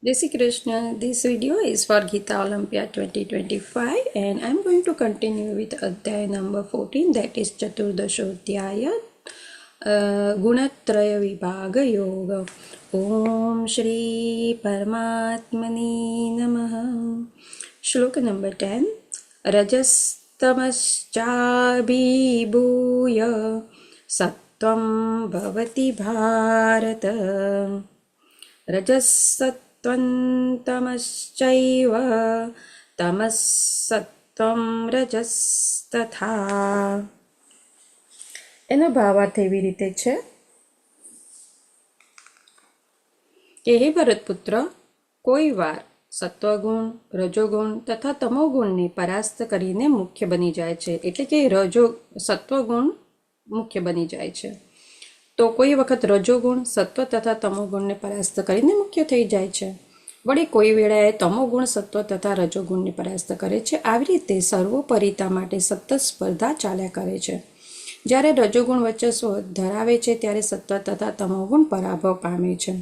Jai Shri Krishna. This video is for Gita Olympiad 2025 and I'm going to continue with Adhyay number 14, that is Chaturdashodhyaya Gunatraya Vibhaga Yoga. Om Shri Paramatmani Namaha. Shloka number 10. Rajastamaschabhibhuya Sattvam Bhavati Bharata. रजस्सत्त्वं तमस्सत्त्वं रजस्तथा. એનો ભાવાર્થ એવી રીતે છે કે હે ભરતપુત્ર, કોઈ વાર સત્વગુણ, રજોગુણ તથા તમોગુણને પરાસ્ત કરીને મુખ્ય બની જાય છે. એટલે કે સત્વગુણ મુખ્ય બની જાય છે, તો કોઈ વખત રજોગુણ, સત્વ તથા તમોગુણને પરાસ્ત કરીને મુખ્ય થઈ જાય છે. વળી કોઈ વેળાએ તમોગુણ સત્વ તથા રજોગુણને પરાસ્ત કરે છે. આવી રીતે સર્વોપરિતા માટે સતત સ્પર્ધા ચાલ્યા કરે છે. જ્યારે રજોગુણ વર્ચસ્વ ધરાવે છે ત્યારે સત્વ તથા તમોગુણ પરાભવ પામે છે.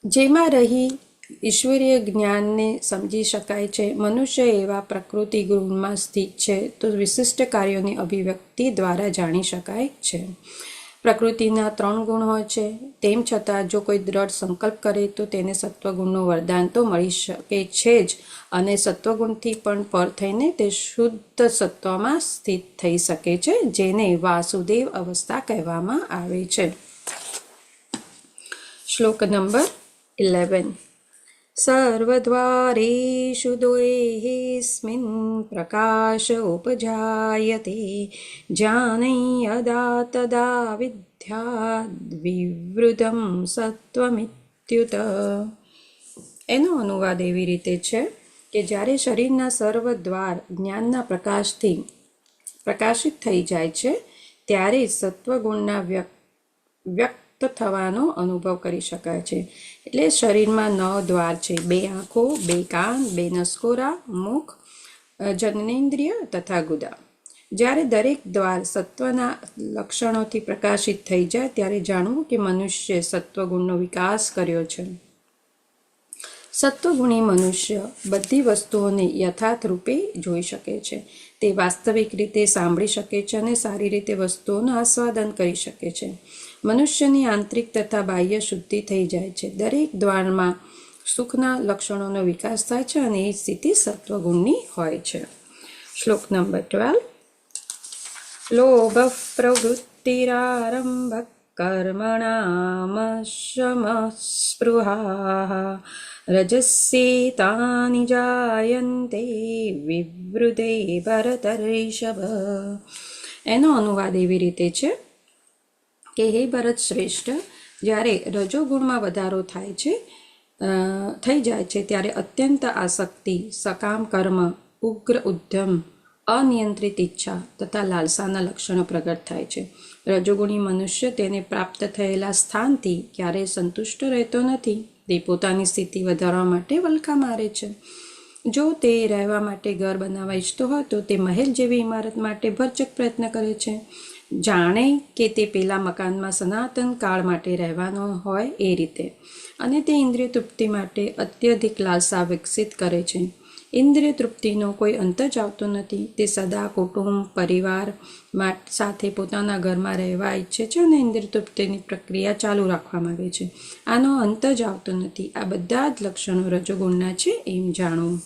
જેમાં રહી ઈશ્વરીય જ્ઞાનને સમજી શકાય છે. મનુષ્ય એવા પ્રકૃતિ ગુણમાં સ્થિત છે તો વિશિષ્ટ કાર્યોની અભિવ્યક્તિ દ્વારા જાણી શકાય છે. પ્રકૃતિના 3 ગુણ હોય છે, તેમ છતાં જો કોઈ દ્રઢ સંકલ્પ કરે તો તેને સત્વગુણનું વરદાન તો મળી શકે છે જ, અને સત્વગુણથી પણ પર થઈને તે શુદ્ધ સત્વમાં સ્થિત થઈ શકે છે, જેને વાસુદેવ અવસ્થા કહેવામાં આવે છે. શ્લોક નંબર 11. સર્વદ્વારેષુ દ્વૈસ્મિન પ્રકાશ ઉપજાયતે જ્ઞાનૈ યદા તદા વિદ્યાદ્ વિવૃધમ સત્વમિત્યુત. એનો અનુવાદ એવી રીતે છે કે જ્યારે શરીરના સર્વ દ્વાર જ્ઞાનના પ્રકાશથી પ્રકાશિત થઈ જાય છે ત્યારે સત્વગુણના વ્યક્ત થવાનો અનુભવ કરી શકાય છે. એટલે શરીરમાં 9 દ્વાર છે: 2 આંખો, 2 કાન, 2 નસકોરા, મુખ, જનનેન્દ્રિય તથા ગુદા. જ્યારે દરેક દ્વાર સત્વના લક્ષણોથી પ્રકાશિત થઈ જાય ત્યારે જાણવું કે મનુષ્ય સત્વગુણનો વિકાસ કર્યો છે. સત્વગુણી મનુષ્ય બધી વસ્તુઓને યથાર્થ રૂપે જોઈ શકે છે. તે વાસ્તવિક રીતે સાંભળી શકે છે અને સારી રીતે વસ્તુઓનું આસ્વાદન કરી શકે છે. મનુષ્યની આંતરિક તથા બાહ્ય શુદ્ધિ થઈ જાય છે. દરેક દ્વારમાં સુખના લક્ષણોનો વિકાસ થાય છે અને એ સ્થિતિ સત્વગુણની હોય છે. શ્લોક નંબર 12. લોભ પ્રવૃત્તિરારંભ કર્મણામ શમ સ્પૃહા રજસ્યેતાનિ જાયન્તે વિવૃધે ભરતર્ષભ. એનો અનુવાદ એવી રીતે છે કે હે ભરત શ્રેષ્ઠ, જ્યારે રજોગુણમાં વધારો થઈ જાય છે ત્યારે અત્યંત આસક્તિ, સકામ કર્મ, ઉગ્ર ઉદ્યમ, અનિયંત્રિત ઈચ્છા તથા લાલસાના લક્ષણો પ્રગટ થાય છે. રજોગુણી મનુષ્ય તેને પ્રાપ્ત થયેલા સ્થાનથી ક્યારેય સંતુષ્ટ રહેતો નથી. તે પોતાની સ્થિતિ વધારવા માટે વલખા મારે છે. જો તે રહેવા માટે ઘર બનાવવા ઈચ્છતો હોય તો તે મહેલ જેવી ઇમારત માટે ભરચક પ્રયત્ન કરે છે. જાણે કે તે પેલા મકાનમાં સનાતન કાળ માટે રહેવાનો હોય એ રીતે. અને તે ઇન્દ્રિય તૃપ્તિ માટે અત્યધિક લાલસા વિકસિત કરે છે. ઇન્દ્રિય તૃપ્તિનો કોઈ અંત જ આવતો નથી. તે સદા કુટુંબ પરિવાર સાથે પોતાના ઘરમાં રહેવા ઈચ્છે છે અને ઇન્દ્રિય તૃપ્તિની પ્રક્રિયા ચાલુ રાખવા માંગે છે. આનો અંત જ આવતો નથી. આ બધા જ લક્ષણો રજોગુણના છે એમ જાણવું.